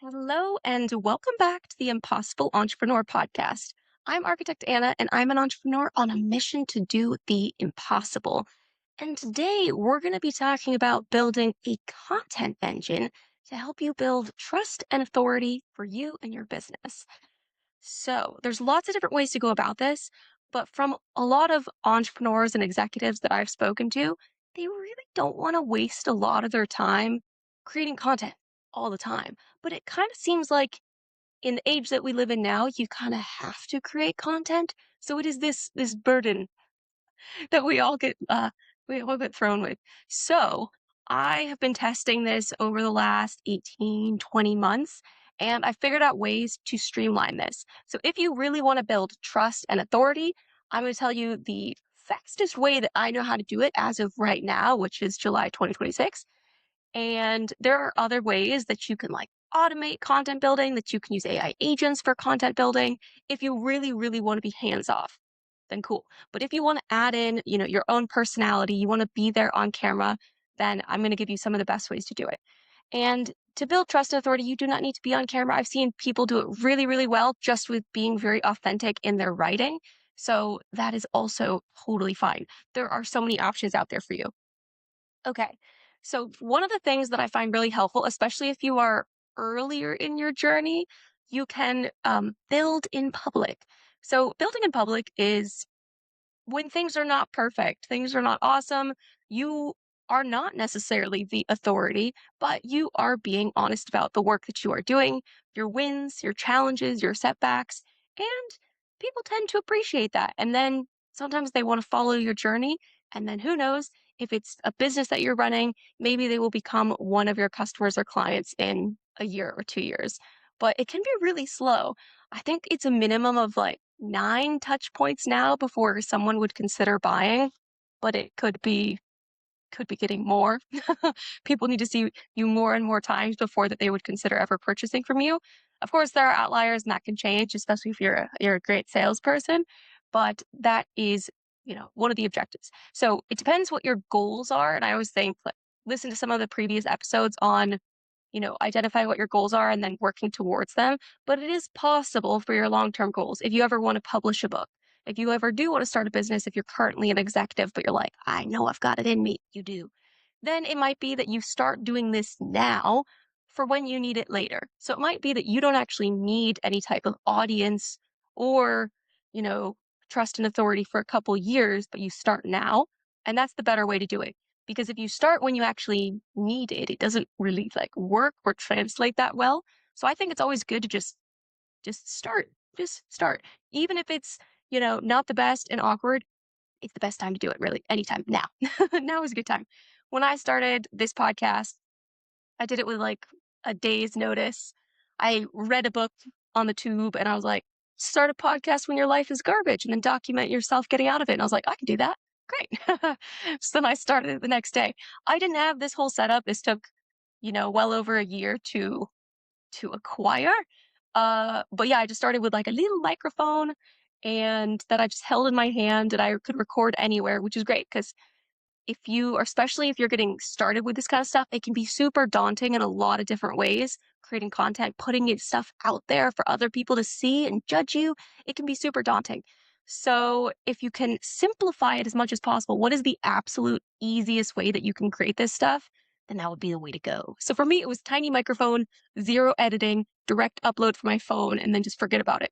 Hello, and welcome back to the Impossible Entrepreneur Podcast. I'm Architect Anna, and I'm an entrepreneur on a mission to do the impossible. And today we're going to be talking about building a content engine to help you build trust and authority for you and your business. So, there's lots of different ways to go about this, but from a lot of entrepreneurs and executives that I've spoken to, they really don't want to waste a lot of their time creating content all the time. But it kind of seems like in the age that we live in now, you kind of have to create content. So it is this burden that we all get thrown with. So I have been testing this over the last 18, 20 months, and I figured out ways to streamline this. So if you really want to build trust and authority, I'm going to tell you the fastest way that I know how to do it as of right now, which is July 2026. And there are other ways that you can automate content building, that you can use AI agents for content building. If you really, really want to be hands off, then cool. But if you want to add in, your own personality, you want to be there on camera, then I'm going to give you some of the best ways to do it. And to build trust and authority, you do not need to be on camera. I've seen people do it really, really well just with being very authentic in their writing. So that is also totally fine. There are so many options out there for you. Okay. So one of the things that I find really helpful, especially if you are earlier in your journey, you can build in public. So building in public is when things are not perfect, things are not awesome, you are not necessarily the authority, but you are being honest about the work that you are doing, your wins, your challenges, your setbacks, and people tend to appreciate that. And then sometimes they want to follow your journey. And then who knows if it's a business that you're running, maybe they will become one of your customers or clients in a year or 2 years. But it can be really slow. I think it's a minimum of 9 touch points now before someone would consider buying, but it could be getting more. People need to see you more and more times before that they would consider ever purchasing from you. Of course, there are outliers and that can change, especially if you're a great salesperson, but that is, one of the objectives. So it depends what your goals are. And I always think listen to some of the previous episodes on identify what your goals are and then working towards them. But it is possible for your long term goals. If you ever want to publish a book, if you ever do want to start a business, if you're currently an executive, but you're like, I know I've got it in me, you do, then it might be that you start doing this now for when you need it later. So it might be that you don't actually need any type of audience or, you know, trust and authority for a couple years, but you start now. And that's the better way to do it. Because if you start when you actually need it, it doesn't really work or translate that well. So I think it's always good to just start. Just start. Even if it's, not the best and awkward, it's the best time to do it really. Anytime. Now. Now is a good time. When I started this podcast, I did it with a day's notice. I read a book on the tube and I was like, start a podcast when your life is garbage and then document yourself getting out of it. And I was like, I can do that. Great. So then I started it the next day. I didn't have this whole setup. This took, well over a year to acquire. But yeah, I just started with a little microphone and that I just held in my hand and I could record anywhere, which is great because especially if you're getting started with this kind of stuff, it can be super daunting in a lot of different ways. Creating content, putting it stuff out there for other people to see and judge you, it can be super daunting. So if you can simplify it as much as possible, what is the absolute easiest way that you can create this stuff? Then that would be the way to go. So for me, it was tiny microphone, zero editing, direct upload from my phone, and then just forget about it.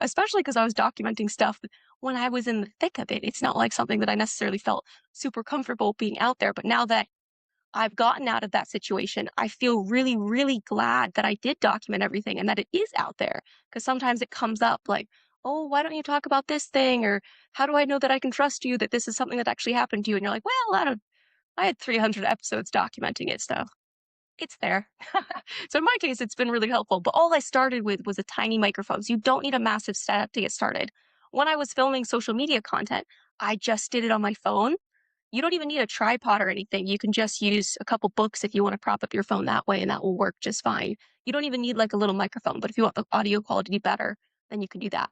Especially because I was documenting stuff when I was in the thick of it. It's not like something that I necessarily felt super comfortable being out there. But now that I've gotten out of that situation, I feel really, really glad that I did document everything and that it is out there. Because sometimes it comes up oh, why don't you talk about this thing? Or how do I know that I can trust you that this is something that actually happened to you? And you're like, well, I had 300 episodes documenting it. So it's there. So in my case, it's been really helpful. But all I started with was a tiny microphone. So you don't need a massive setup to get started. When I was filming social media content, I just did it on my phone. You don't even need a tripod or anything. You can just use a couple books if you want to prop up your phone that way, and that will work just fine. You don't even need a little microphone, but if you want the audio quality to be better, then you can do that.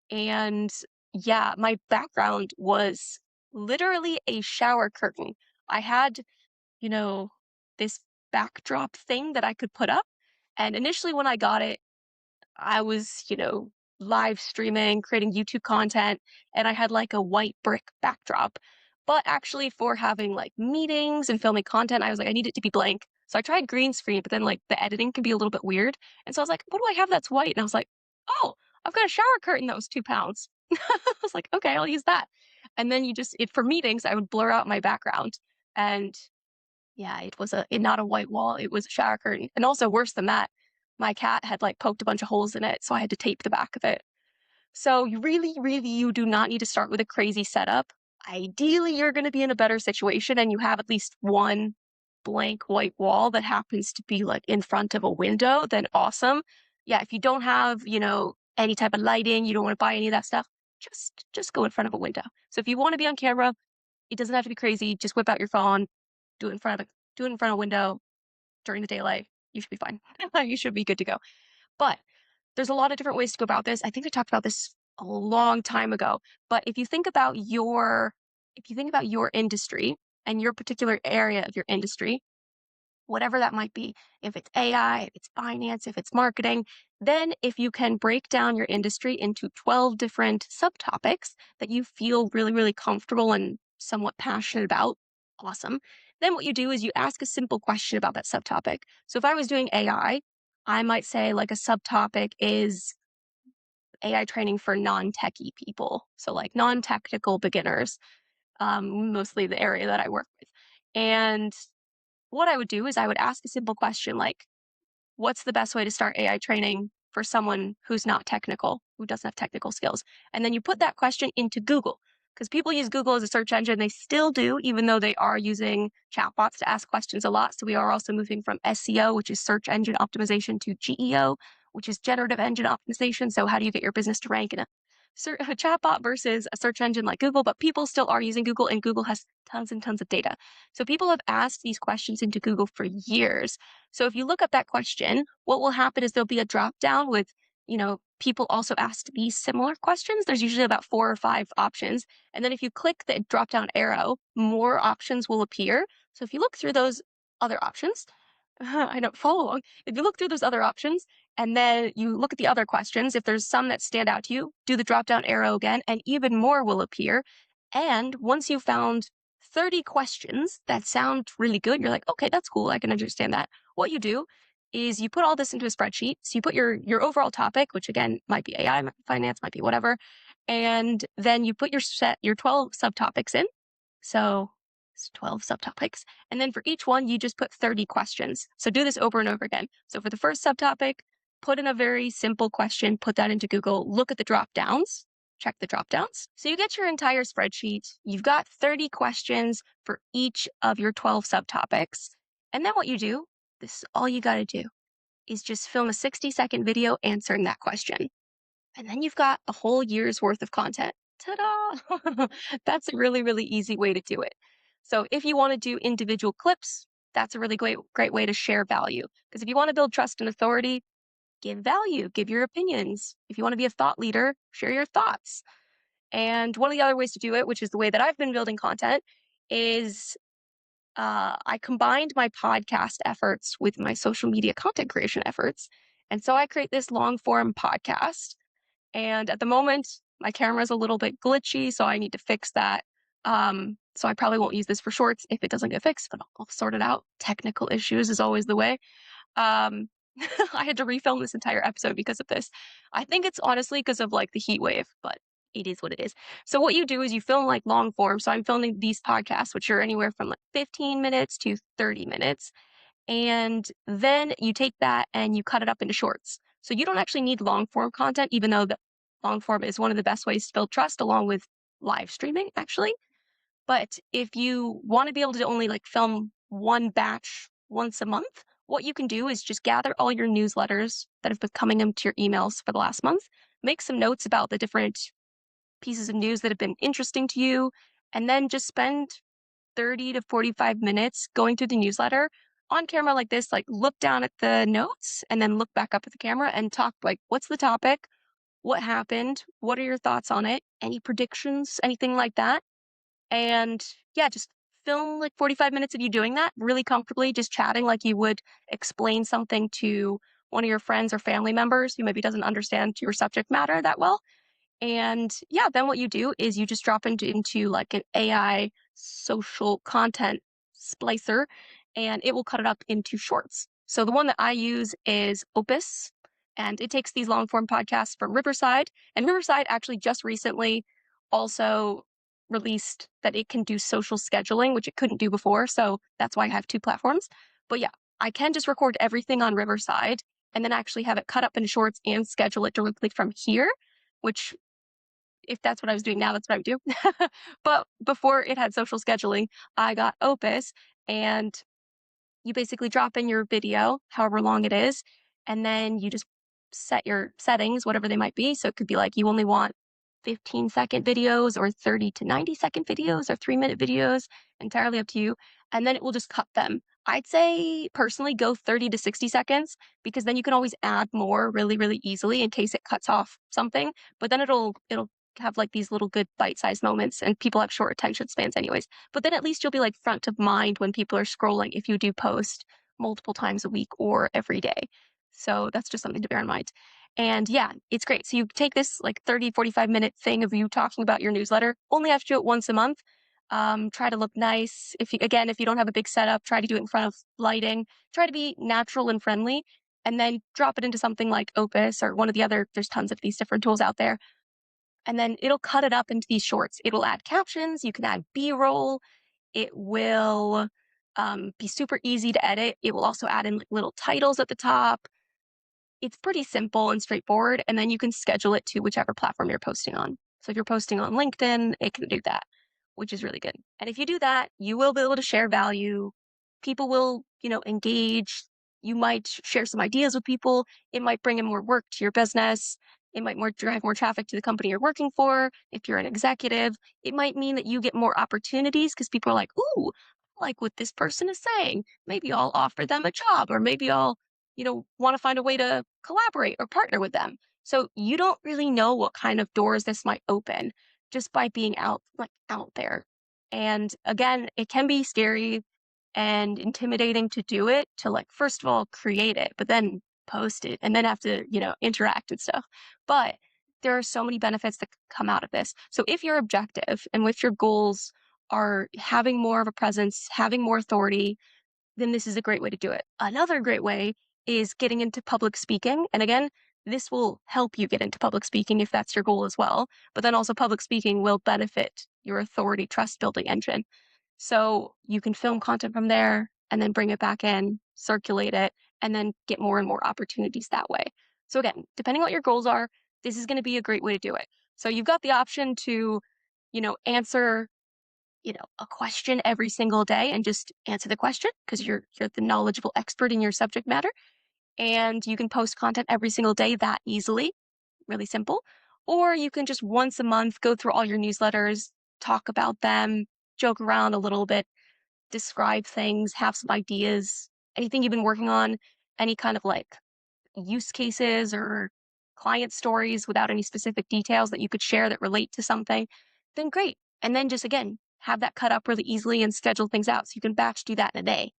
And yeah, my background was literally a shower curtain. I had, you know, this backdrop thing that I could put up. And initially when I got it, I was, live streaming, creating YouTube content, and I had like a white brick backdrop. But actually, for having like meetings and filming content, I was like, I need it to be blank. So I tried green screen, but then like the editing can be a little bit weird. And so I was like, what do I have that's white? And I was like, oh, I've got a shower curtain that was 2 pounds. I was like, okay, I'll use that. And then for meetings, I would blur out my background. And yeah, it was not a white wall, it was a shower curtain. And also worse than that, my cat had like poked a bunch of holes in it, so I had to tape the back of it. So you really, really, you do not need to start with a crazy setup. Ideally, you're going to be in a better situation and you have at least one blank white wall that happens to be like in front of a window, then awesome. Yeah, if you don't have, any type of lighting, you don't want to buy any of that stuff, just go in front of a window. So if you want to be on camera, it doesn't have to be crazy. Just whip out your phone, do it in front of a window during the daylight. You should be fine. You should be good to go. But there's a lot of different ways to go about this. I think I talked about this a long time ago. But if you think about your industry and your particular area of your industry, whatever that might be, if it's AI, if it's finance, if it's marketing, then if you can break down your industry into 12 different subtopics that you feel really, really comfortable and somewhat passionate about, awesome. Then what you do is you ask a simple question about that subtopic. So if I was doing AI, I might say like a subtopic is AI training for non-techie people. So like non-technical beginners, mostly the area that I work with. And what I would do is I would ask a simple question like, what's the best way to start AI training for someone who's not technical, who doesn't have technical skills? And then you put that question into Google because people use Google as a search engine. They still do, even though they are using chatbots to ask questions a lot. So we are also moving from SEO, which is search engine optimization, to GEO, which is generative engine optimization. So how do you get your business to rank in a chatbot versus a search engine like Google? But people still are using Google, and Google has tons and tons of data. So people have asked these questions into Google for years. So if you look up that question, what will happen is there'll be a drop down with, people also asked these similar questions. There's usually about 4 or 5 options. And then if you click the drop down arrow, more options will appear. So if you look through those other options, I don't follow along. If you look through those other options and then you look at the other questions, if there's some that stand out to you, do the drop down arrow again and even more will appear. And once you've found 30 questions that sound really good, you're like, okay, that's cool. I can understand that. What you do is you put all this into a spreadsheet. So you put your overall topic, which again might be AI, might be finance, might be whatever. And then you put your 12 subtopics in. So it's 12 subtopics. And then for each one, you just put 30 questions. So do this over and over again. So for the first subtopic, put in a very simple question, put that into Google, look at the drop downs, check the drop downs. So you get your entire spreadsheet. You've got 30 questions for each of your 12 subtopics. And then what you do, this is all you got to do, is just film a 60-second video answering that question. And then you've got a whole year's worth of content. Ta-da! That's a really, really easy way to do it. So if you want to do individual clips, that's a really great way to share value. Because if you want to build trust and authority, give value, give your opinions. If you want to be a thought leader, share your thoughts. And one of the other ways to do it, which is the way that I've been building content, is I combined my podcast efforts with my social media content creation efforts. And so I create this long form podcast. And at the moment, my camera is a little bit glitchy, so I need to fix that. So I probably won't use this for shorts if it doesn't get fixed, but I'll sort it out. Technical issues is always the way. Um, I had to refilm this entire episode because of this. I think it's honestly because of like the heat wave, but it is what it is. So what you do is you film like long form. So I'm filming these podcasts, which are anywhere from like 15 minutes to 30 minutes. And then you take that and you cut it up into shorts. So you don't actually need long form content, even though the long form is one of the best ways to build trust along with live streaming, actually. But if you want to be able to only like film one batch once a month, what you can do is just gather all your newsletters that have been coming into your emails for the last month, make some notes about the different pieces of news that have been interesting to you, and then just spend 30 to 45 minutes going through the newsletter on camera like this, like look down at the notes and then look back up at the camera and talk like, what's the topic? What happened? What are your thoughts on it? Any predictions? Anything like that? And yeah, just film like 45 minutes of you doing that really comfortably, just chatting like you would explain something to one of your friends or family members who maybe doesn't understand your subject matter that well. And yeah, then what you do is you just drop into like an AI social content splicer and it will cut it up into shorts. So the one that I use is Opus and it takes these long form podcasts from Riverside. And Riverside actually just recently also released that it can do social scheduling, which it couldn't do before. So that's why I have two platforms. But yeah, I can just record everything on Riverside and then actually have it cut up into shorts and schedule it directly from here, which if that's what I was doing now, that's what I would do. But before it had social scheduling, I got Opus and you basically drop in your video, however long it is, and then you just set your settings, whatever they might be. So it could be like you only want 15-second videos or 30 to 90-second videos or 3-minute videos, entirely up to you. And then it will just cut them. I'd say personally go 30 to 60 seconds because then you can always add more really, really easily in case it cuts off something. But then it'll have like these little good bite-sized moments and people have short attention spans anyways. But then at least you'll be like front of mind when people are scrolling if you do post multiple times a week or every day. So that's just something to bear in mind. And yeah, it's great. So you take this like 30, 45-minute thing of you talking about your newsletter, only have to do it once a month. Try to look nice. If you don't have a big setup, try to do it in front of lighting, try to be natural and friendly, and then drop it into something like Opus or one of the other, there's tons of these different tools out there. And then it'll cut it up into these shorts. It'll add captions. You can add B-roll. It will be super easy to edit. It will also add in like little titles at the top. It's pretty simple and straightforward. And then you can schedule it to whichever platform you're posting on. So if you're posting on LinkedIn, it can do that, which is really good. And if you do that, you will be able to share value. People will, engage. You might share some ideas with people. It might bring in more work to your business. It might drive more traffic to the company you're working for. If you're an executive, it might mean that you get more opportunities because people are like, ooh, I like what this person is saying. Maybe I'll offer them a job or maybe I'll want to find a way to collaborate or partner with them. So you don't really know what kind of doors this might open just by being out there. And again, it can be scary and intimidating to do it, to like, first of all, create it, but then post it and then have to, interact and stuff. But there are so many benefits that come out of this. So if your objective and if your goals are having more of a presence, having more authority, then this is a great way to do it. Another great way is getting into public speaking. And again, this will help you get into public speaking if that's your goal as well. But then also public speaking will benefit your authority trust building engine. So you can film content from there and then bring it back in, circulate it, and then get more and more opportunities that way. So again, depending on what your goals are, this is going to be a great way to do it. So you've got the option to, answer a question every single day and just answer the question because you're the knowledgeable expert in your subject matter. And you can post content every single day that easily, really simple. Or you can just once a month go through all your newsletters, talk about them, joke around a little bit, describe things, have some ideas, anything you've been working on, any kind of like use cases or client stories without any specific details that you could share that relate to something, then great. And then just again, have that cut up really easily and schedule things out. So you can batch do that in a day,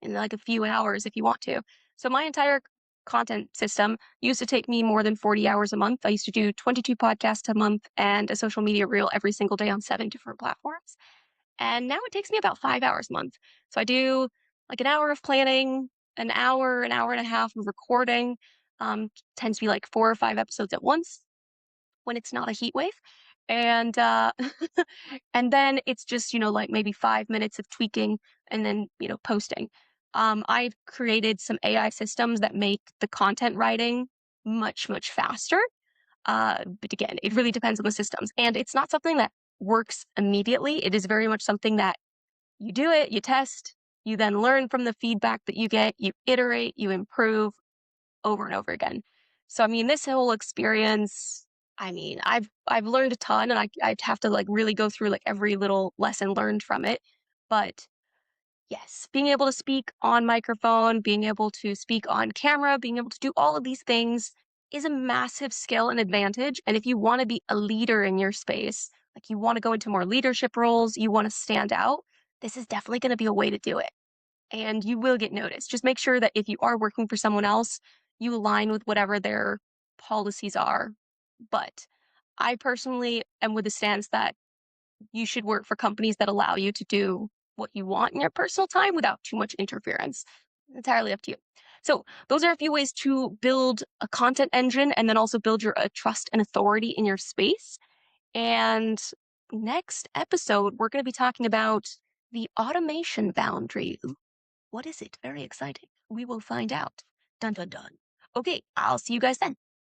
in like a few hours if you want to. So my entire content system used to take me more than 40 hours a month. I used to do 22 podcasts a month and a social media reel every single day on 7 different platforms. And now it takes me about 5 hours a month. So I do like an hour of planning, an hour and a half of recording. Tends to be like 4 or 5 episodes at once when it's not a heat wave. And and then it's just, like maybe 5 minutes of tweaking and then, posting. I've created some AI systems that make the content writing much, much faster. But again, it really depends on the systems. And it's not something that works immediately. It is very much something that you do it, you test, you then learn from the feedback that you get, you iterate, you improve over and over again. So, I mean, this whole experience, I've learned a ton and I'd have to like really go through like every little lesson learned from it. But yes, being able to speak on microphone, being able to speak on camera, being able to do all of these things is a massive skill and advantage. And if you want to be a leader in your space, like you want to go into more leadership roles, you want to stand out, this is definitely going to be a way to do it. And you will get noticed. Just make sure that if you are working for someone else, you align with whatever their policies are. But I personally am with the stance that you should work for companies that allow you to do what you want in your personal time without too much interference. Entirely up to you. So those are a few ways to build a content engine and then also build your trust and authority in your space. And next episode, we're going to be talking about the automation boundary. Ooh, what is it? Very exciting. We will find out. Dun dun dun. Okay, I'll see you guys then.